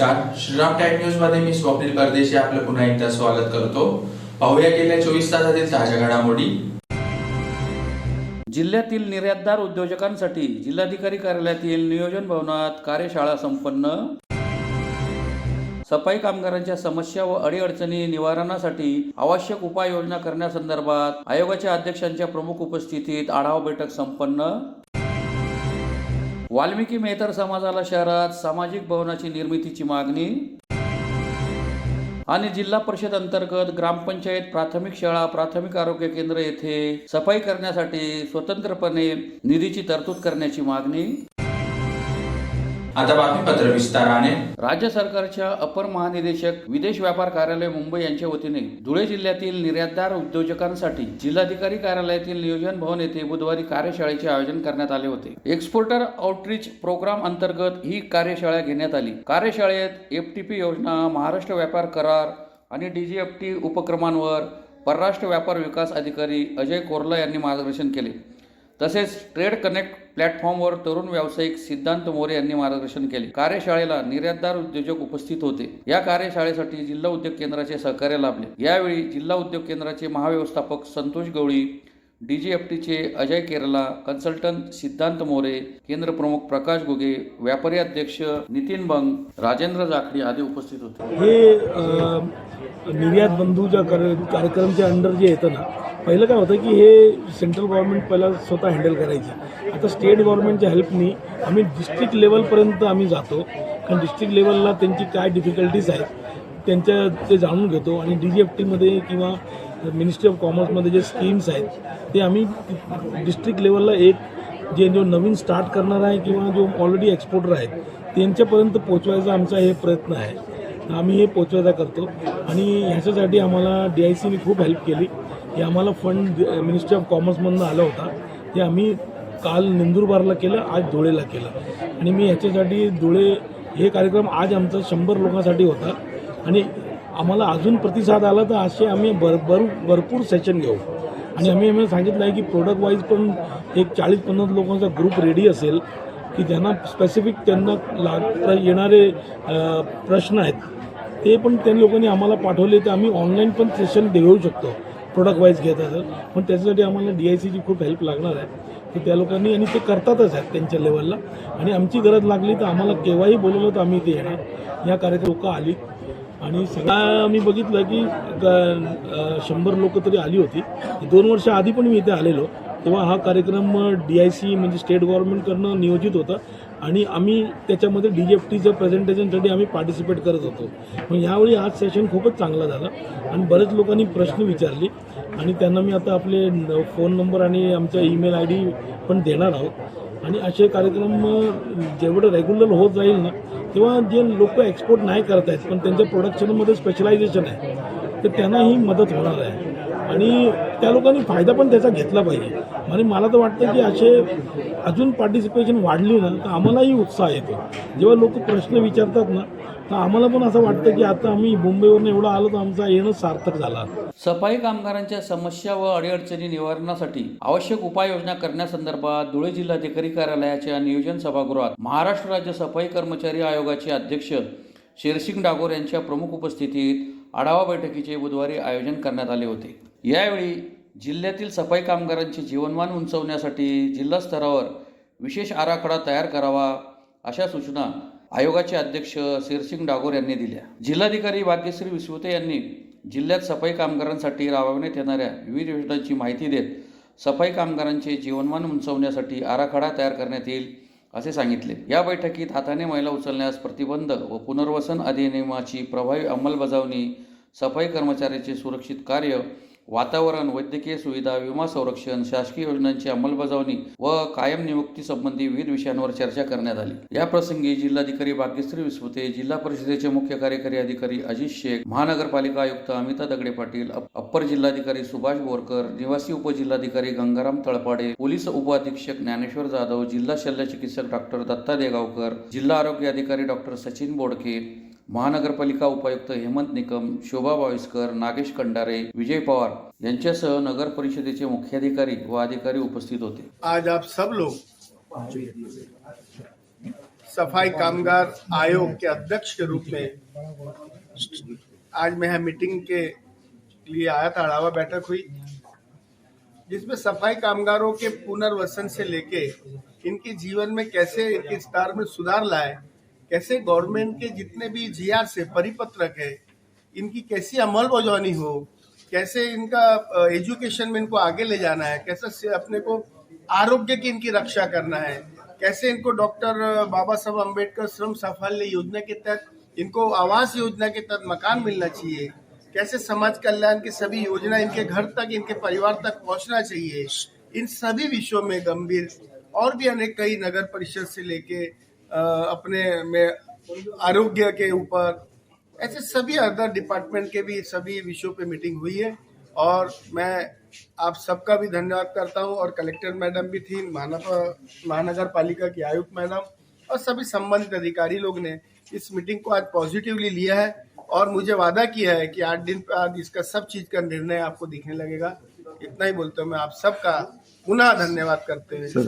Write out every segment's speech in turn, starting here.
नमस्कार, Shriram time news मध्ये मी स्वप्नील परदेशी आपलं पुन्हा एकदा स्वागत करतो। पाहूया गेल्या 24 तासातील ताज्या घडामोडी। जिल्ह्यातील निर्यातदार उद्योजकांसाठी जिल्हाधिकारी कार्यालयातील नियोजन भवनात कार्यशाळा संपन्न। सफाई कामगारांच्या समस्या व अडीअडचणी निवारणासाठी आवश्यक उपाययोजना करण्यासंदर्भात आयोगाच्या अध्यक्षांच्या प्रमुख उपस्थितीत आढावा बैठक संपन्न। वाल्मिकी मेहतर समाजाला शहरात सामाजिक भवनाची निर्मितीची मागणी। आणि जिल्हा परिषद अंतर्गत ग्रामपंचायत प्राथमिक शाळा प्राथमिक आरोग्य केंद्र येथे सफाई करण्यासाठी स्वतंत्रपणे निधीची तरतूद करण्याची मागणी। आता बातमीपत्र विस्ताराने। राज्य सरकारच्या अपर महानिदेशक विदेश व्यापार कार्यालय मुंबई यांच्या वतीने धुळे जिल्ह्यातील निर्यातदार उद्योजकांसाठी जिल्हाधिकारी कार्यालयातील नियोजन भवन येथे बुधवारी कार्यशाळेचे आयोजन करण्यात आले होते। एक्सपोर्टर आउटरीच प्रोग्राम अंतर्गत ही कार्यशाळा घेण्यात आली। कार्यशाळेत एफटीपी योजना, महाराष्ट्र व्यापार करार आणि डीजीएफटी उपक्रमांवर परराष्ट्र व्यापार विकास अधिकारी अजय कोरला यांनी मार्गदर्शन केले। तसेच ट्रेड कनेक्ट प्लॅटफॉर्मवर तरुण व्यावसायिक सिद्धांत मोरे यांनी मार्गदर्शन केले। कार्यशाळेला निर्यातदार उद्योजक उपस्थित होते। या कार्यशाळेसाठी जिल्हा उद्योग केंद्राचे सहकार्य लाभले। यावेळी जिल्हा उद्योग केंद्राचे महाव्यवस्थापक संतोष गवळी, डीजीएफटीचे अजय केरला, कन्सल्टंट सिद्धांत मोरे, केंद्र प्रमुख प्रकाश गुगे, व्यापारी अध्यक्ष नितीन बंग, राजेंद्र जाखडी आदी उपस्थित होते। हे निर्यात बंधूच्या कार्यक्रमच्या अंडर जे येतं ना, पहिलं काय होतं की हे सेंट्रल गव्हर्नमेंट पहिला स्वतः हँडल करायची। आता स्टेट गव्हर्नमेंटच्या हेल्पनी आम्ही डिस्ट्रिक्ट लेवलपर्यंत आम्ही जातो, कारण डिस्ट्रिक्ट लेवलला त्यांची काय डिफिकल्टीज आहेत त्यांच्या ते जाणून घेतो आणि डीजीएफटीमध्ये किंवा मिनिस्ट्री ऑफ कॉमर्समध्ये जे स्कीम्स आहेत ते आम्ही डिस्ट्रिक्ट लेवलला एक जो नवीन स्टार्ट करणार आहे किंवा जो ऑलरेडी एक्सपोर्टर आहेत त्यांच्यापर्यंत पोचवायचा आमचा हे प्रयत्न आहे। आम्ही हे पोचवायचा करतो आणि ह्याच्यासाठी आम्हाला DICने खूप हेल्प केली। हे आम्हाला फंड मिनिस्ट्री ऑफ कॉमर्समधून आला होता, ते आम्ही काल नंदुरबारला केलं, आज धुळेला केलं। आणि मी ह्याच्यासाठी धुळे हे कार्यक्रम आज आमचा 100 लोकांसाठी होता आणि आम्हाला अजून प्रतिसाद आला तर असे आम्ही भरपूर सेशन घेऊ। आणि आम्ही सांगितलं आहे की प्रोडक्ट वाईज पण एक 40-50 लोकांचा ग्रुप रेडी असेल की ज्यांना स्पेसिफिक त्यांना येणारे प्रश्न आहेत ते पण त्या लोकांनी आम्हाला पाठवले तर आम्ही ऑनलाईन पण सेशन देऊ शकतो प्रोडक्ट वाईज घेत असेल। पण त्याच्यासाठी आम्हाला DICची खूप हेल्प लागणार आहे की त्या लोकांनी, आणि ते करतातच आहेत त्यांच्या लेवलला। आणि आमची गरज लागली तर आम्हाला केव्हाही बोलवलं तर आम्ही ते येणार। या कार्यक्रम लोक आली आणि सगळा आम्ही बघितलं की 100 लोक तरी आली होती। 2 वर्ष आधी पण मी इथे आलेलो, तेव्हा हा कार्यक्रम DIC म्हणजे स्टेट गव्हर्नमेंटकडनं नियोजित होता आणि आम्ही त्याच्यामध्ये डीजीएफटीचं प्रेझेंटेशनसाठी आम्ही पार्टिसिपेट करत होतो। पण यावेळी आज सेशन खूपच चांगला झाला आणि बरेच लोकांनी प्रश्न विचारले आणि त्यांना मी आता आपले फोन नंबर आणि आमचा ईमेल ID पण देणार आहोत। आणि असे कार्यक्रम जेवढं रेग्युलर होत जाईल ना, तेव्हा जे लोक एक्सपोर्ट नाही करत आहेत पण त्यांच्या प्रोडक्शनमध्ये स्पेशलायझेशन आहे तर त्यांनाही मदत होणार आहे आणि त्या लोकांनी फायदा पण त्याचा घेतला पाहिजे। आणि मला तर वाटतं की असे अजून पार्टिसिपेशन वाढली ना तर आम्हालाही उत्साह येतो। जेव्हा लोक प्रश्न विचारतात ना तर आम्हाला पण असं वाटतं की आता आम्ही मुंबईवरून एवढं आलो तर आमचा येणं सार्थक झाला। सफाई कामगारांच्या समस्या व अडीअडचणी निवारणासाठी आवश्यक उपाययोजना करण्यासंदर्भात धुळे जिल्हाधिकारी कार्यालयाच्या नियोजन सभागृहात महाराष्ट्र राज्य सफाई कर्मचारी आयोगाचे अध्यक्ष शेरसिंग डागोर यांच्या प्रमुख उपस्थितीत आढावा बैठकीचे बुधवारी आयोजन करण्यात आले होते। यावेळी जिल्ह्यातील सफाई कामगारांचे जीवनमान उंचावण्यासाठी जिल्हा स्तरावर विशेष आराखडा तयार करावा अशा सूचना आयोगाचे अध्यक्ष शेरसिंग डागोर यांनी दिल्या। जिल्हाधिकारी भाग्यश्री विश्वते यांनी जिल्ह्यात सफाई कामगारांसाठी राबवण्यात येणाऱ्या विविध योजनांची माहिती देत सफाई कामगारांचे जीवनमान उंचावण्यासाठी आराखडा तयार करण्यात येईल असे सांगितले। या बैठकीत हाताने मैला उचलण्यास प्रतिबंध व पुनर्वसन अधिनियमाची प्रभावी अंमलबजावणी, सफाई कर्मचाऱ्यांचे सुरक्षित कार्य, वातावरण, वैद्यकीय सुविधा, विमा संरक्षण, शासकीय योजनांची अंमलबजावणी व कायम नियुक्ती संबंधी विविध विषयांवर चर्चा करण्यात आली। या प्रसंगी जिल्हाधिकारी भाग्यश्री विश्वते, जिल्हा परिषदेचे मुख्य कार्यकारी अधिकारी अजित शेख, महानगरपालिका आयुक्त अमिता दगडे पाटील, अप्पर जिल्हाधिकारी सुभाष बोरकर, निवासी उपजिल्हाधिकारी गंगाराम तळपाडे, पोलीस उपअधीक्षक ज्ञानेश्वर जाधव, जिल्हा शल्यचिकित्सक डॉक्टर दत्ता देगावकर, जिल्हा आरोग्य अधिकारी डॉक्टर सचिन बोडके, महानगरपालिका उपायुक्त हेमंत निकम, शोभा बाविस्कर, नागेश कंडारे, विजय पवार यांच्यासह नगर परिषदेचे मुख्याधिकारी व अधिकारी उपस्थित होते। आज आप सब लोग सफाई कामगार आयोग के अध्यक्ष के रूप में आज मैं यहाँ मीटिंग के लिए आया था। अड़ावा बैठक हुई जिसमें सफाई कामगारों के पुनर्वसन से लेके इनके जीवन में कैसे इनके स्तर में सुधार लाए, कैसे गवर्नमेंट के जितने भी जीआर से परिपत्रक है इनकी कैसी अमल बजानी हो, कैसे इनका एजुकेशन में इनको आगे ले जाना है, कैसे अपने को आरोग्य की इनकी रक्षा करना है, कैसे इनको डॉक्टर बाबा साहब अम्बेडकर श्रम साफल्य योजना के तहत इनको आवास योजना के तहत मकान मिलना चाहिए, कैसे समाज कल्याण की सभी योजना इनके घर तक इनके परिवार तक पहुंचना चाहिए। इन सभी विषयों में गंभीर और भी अनेक कई नगर परिषद से लेके अपने में आरोग्य के ऊपर ऐसे सभी अदर डिपार्टमेंट के भी सभी विषयों पे मीटिंग हुई है। और मैं आप सबका भी धन्यवाद करता हूं और कलेक्टर मैडम भी थी, महानगर पालिका की आयुक्त मैडम और सभी संबंधित अधिकारी लोग ने इस मीटिंग को आज पॉजिटिवली लिया है और मुझे वादा किया है कि 8 दिन बाद इसका सब चीज का निर्णय आपको दिखने लगेगा। इतना ही बोलते हुए मैं आप सबका पुनः धन्यवाद करते हुए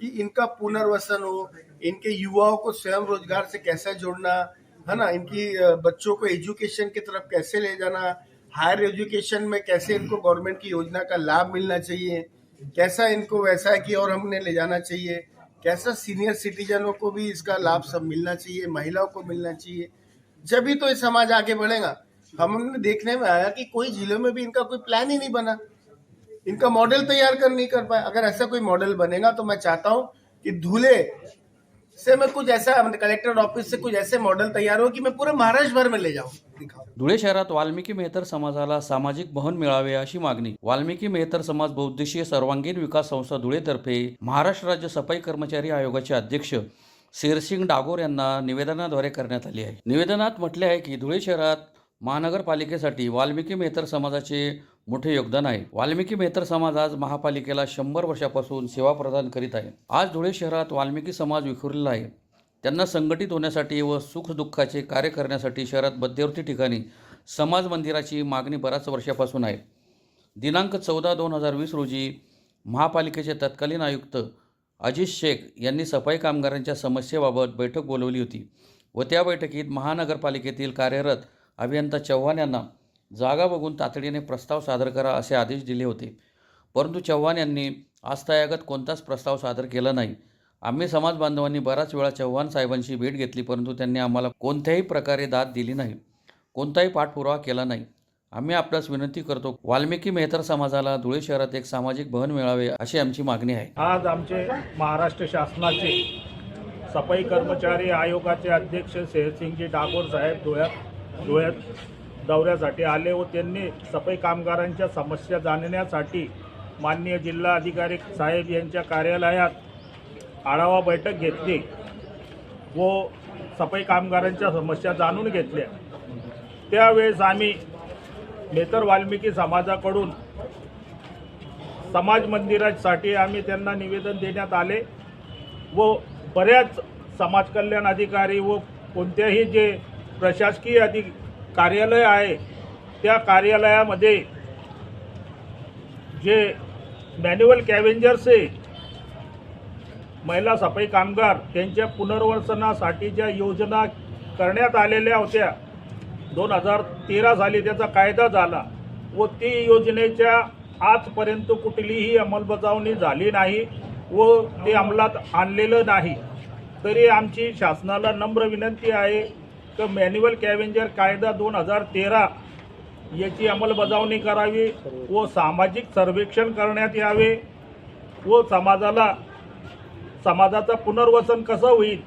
कि इनका पुनर्वसन हो, इनके युवाओं को स्वयं रोजगार से कैसे जोड़ना है ना, इनकी बच्चों को एजुकेशन की तरफ कैसे ले जाना, हायर एजुकेशन में कैसे इनको गवर्नमेंट की योजना का लाभ मिलना चाहिए, कैसा इनको वैसा की और हमने ले जाना चाहिए, कैसा सीनियर सिटीजनों को भी इसका लाभ सब मिलना चाहिए, महिलाओं को मिलना चाहिए, जब ही तो ये समाज आगे बढ़ेगा। हमने देखने में आया कि कोई जिलों में भी इनका कोई प्लान ही नहीं बना, इनका मॉडल तैयार कर नहीं कर पाए। अगर ऐसा कोई मॉडल बनेगा तो मैं चाहता हूं कि धुले से मैं कुछ ऐसा कलेक्टर ऑफिस से कुछ ऐसे मॉडल तैयार हो कि मैं पूरे महाराष्ट्र भर में ले जाऊं, दिखाऊं। धुळे शहरात वाल्मिकी मेहतर समाजाला सामाजिक भवन मिळावे अशी मागणी वाल्मिकी मेहतर समाज बहुउद्देशीय सर्वांगीण विकास संस्था धुळेतर्फे महाराष्ट्र राज्य सफाई कर्मचारी आयोगाचे अध्यक्ष शेरसिंग डागोर यांना निवेदनाद्वारे करण्यात आली आहे। निवेदनात म्हटले आहे की धुळे शहरात महानगरपालिकेसाठी वाल्मिकी मेहतर समाजाचे मोठे योगदान आहे। वाल्मिकी मेहतर समाज आज महापालिकेला 100 वर्षापासून सेवा प्रदान करीत आहे। आज धुळे शहरात वाल्मिकी समाज विखुरलेला आहे। त्यांना संघटित होण्यासाठी व सुखदुःखाचे कार्य करण्यासाठी शहरात मध्यवर्ती ठिकाणी समाज मंदिराची मागणी बऱ्याच वर्षापासून आहे। दिनांक 14/2020 रोजी महापालिकेचे तत्कालीन आयुक्त अजित शेख यांनी सफाई कामगारांच्या समस्येबाबत बैठक बोलवली होती व त्या बैठकीत महानगरपालिकेतील कार्यरत अभियंता चव्हाण यांना जागा बघून तातडीने प्रस्ताव सादर करा असे आदेश दिले होते, परंतु चव्हाण यांनी आजतागायत कोणताच प्रस्ताव सादर केला नाही। आम्ही समाज बांधवांनी बराच वेळा चव्हाण साहेबांची भेट घेतली, परंतु त्यांनी आम्हाला कोणत्याही प्रकारे दाद दिली नाही, कोणताही पाठपुरावा केला नाही। आम्ही आपल्यास विनंती करतो, वाल्मिकी मेहतर समाजाला धुळे शहरात एक सामाजिक भवन मिळावे अशी आमची मागणी आहे। आज आमचे महाराष्ट्र शासनाचे सफाई कर्मचारी आयोगाचे अध्यक्ष शेरसिंगजी डागोर साहेब धुळ्यात दौऱ्यासाठी आले व त्यांनी सफाई कामगारांच्या समस्या जाणण्यासाठी माननीय जिल्हा अधिकारी साहेब यांच्या कार्यालयात आढावा बैठक घेतली व सफाई कामगारांच्या समस्या जाणून घेतल्या। त्यावेळेस आम्ही मेहतर वाल्मिकी समाजाकडून समाज मंदिरासाठी आम्ही त्यांना निवेदन देण्यात आले व बऱ्याच समाज कल्याण अधिकारी व कोणत्याही जे प्रशासकीय कार्यालय आहे त्या कार्यालयामध्ये जे मॅन्युअल कॅव्हेंजर्सचे महिला सफाई कामगार त्यांच्या पुनर्वसनासाठी ज्या योजना करण्यात आलेल्या होत्या 2013 साली त्याचा कायदा झाला व ती योजनेच्या आजपर्यंत कुठलीही अंमलबजावणी झाली नाही व ते अंमलात आणलेलं नाही। तरी आमची शासनाला नम्र विनंती आहे की मॅन्युअल कॅव्हेंजर कायदा 2013 याची अंमलबजावणी करावी व सामाजिक सर्वेक्षण करण्यात यावे व समाजाचं पुनर्वसन कसं होईल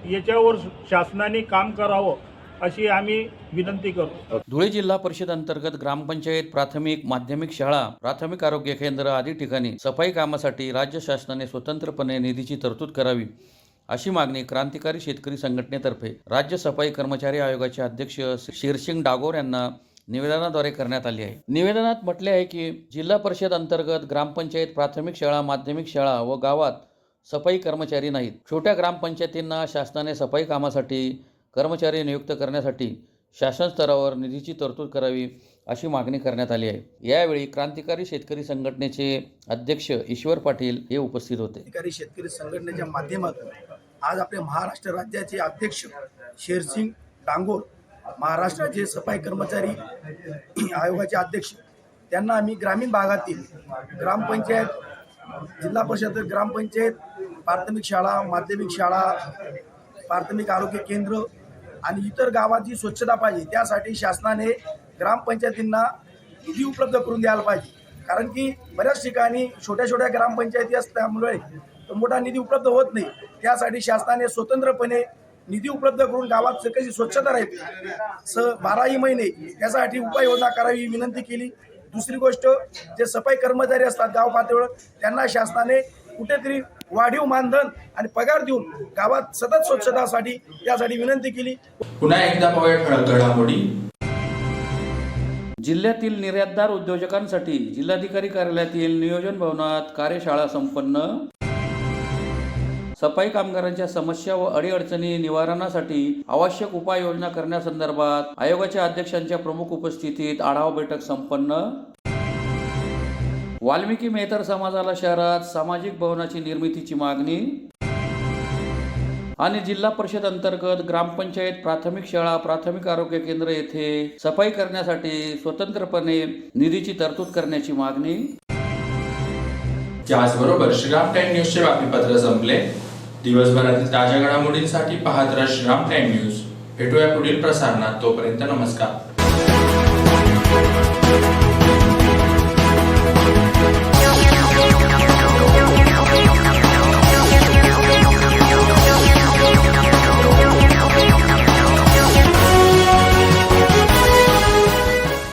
याच्यावर शासनाने काम करावं अशी आम्ही विनंती करतो। धुळे जिल्हा परिषद अंतर्गत ग्रामपंचायत, प्राथमिक, माध्यमिक शाळा, प्राथमिक आरोग्य केंद्र आदी ठिकाणी सफाई कामासाठी राज्य शासनाने स्वतंत्रपणे निधीची तरतूद करावी अशी मागणी क्रांतिकारी शेतकरी संघटनेतर्फे राज्य सफाई कर्मचारी आयोगाचे अध्यक्ष शेरसिंग डागोर यांना निवेदनाद्वारे करण्यात आली आहे। निवेदनात म्हटले आहे की जिल्हा परिषद अंतर्गत ग्रामपंचायत, प्राथमिक शाळा, माध्यमिक शाळा व गावात सफाई कर्मचारी नाहीत। छोट्या ग्रामपंचायतींना शासनाने सफाई कामासाठी कर्मचारी नियुक्त करण्यासाठी शासन स्तरावर निधीची तरतूद करावी अशी मागणी करण्यात आली आहे। यावेळी क्रांतिकारी शेतकरी संघटनेचे अध्यक्ष ईश्वर पाटील हे उपस्थित होते। क्रांतिकारी शेतकरी संघटनेच्या माध्यमातून आज आपल्या महाराष्ट्र राज्याचे अध्यक्ष शेरसिंग डांगोर, महाराष्ट्राचे सफाई कर्मचारी आयोगाचे अध्यक्ष, त्यांना आम्ही ग्रामीण भागातील ग्रामपंचायत, जिल्हा परिषद, ग्रामपंचायत, प्राथमिक शाळा, माध्यमिक शाळा, प्राथमिक आरोग्य केंद्र आणि इतर गावाची स्वच्छता पाहिजे, त्यासाठी शासनाने ग्रामपंचायतींना निधी उपलब्ध करून द्यायला पाहिजे. कारण की बऱ्याच ठिकाणी छोट्या छोट्या ग्रामपंचायती असल्यामुळे मोठा निधी उपलब्ध होत नाही. त्यासाठी शासनाने स्वतंत्रपणे निधी उपलब्ध करून गावात कशी स्वच्छता राहते 12ही महिने त्यासाठी उपाययोजना करावी विनंती केली. दुसरी गोष्ट, जे सफाई कर्मचारी असतात गाव पातळीवर, त्यांना शासनाने कुठेतरी वाढीव मानधन आणि पगार देऊन गावात सतत स्वच्छतासाठी त्यासाठी विनंती केली. पुन्हा एकदा पाहूया ठळक घडामोडी. जिल्ह्यातील निर्यातदार उद्योजकांसाठी जिल्हाधिकारी कार्यालयातील नियोजन भवनात कार्यशाळा संपन्न. सफाई कामगारांच्या समस्या व अडीअडचणी निवारणासाठी आवश्यक उपाययोजना करण्यासंदर्भात आयोगाच्या अध्यक्षांच्या प्रमुख उपस्थितीत आढावा बैठक संपन्न. वाल्मिकी मेहतर समाजाला शहरात सामाजिक भवनाची निर्मितीची मागणी. आणि जिल्हा परिषद अंतर्गत ग्रामपंचायत, प्राथमिक शाळा, प्राथमिक आरोग्य केंद्र येथे सफाई करण्यासाठी स्वतंत्रपणे निधीची तरतूद करण्याची मागणी. त्याचबरोबर श्रीराम टाइम न्यूजचे बातमीपत्र संपले. दिवसभरातील ताज्या घडामोडींसाठी पाहत राहा श्रीराम टाइम न्यूज. भेटूया पुढील प्रसारणात. तोपर्यंत नमस्कार.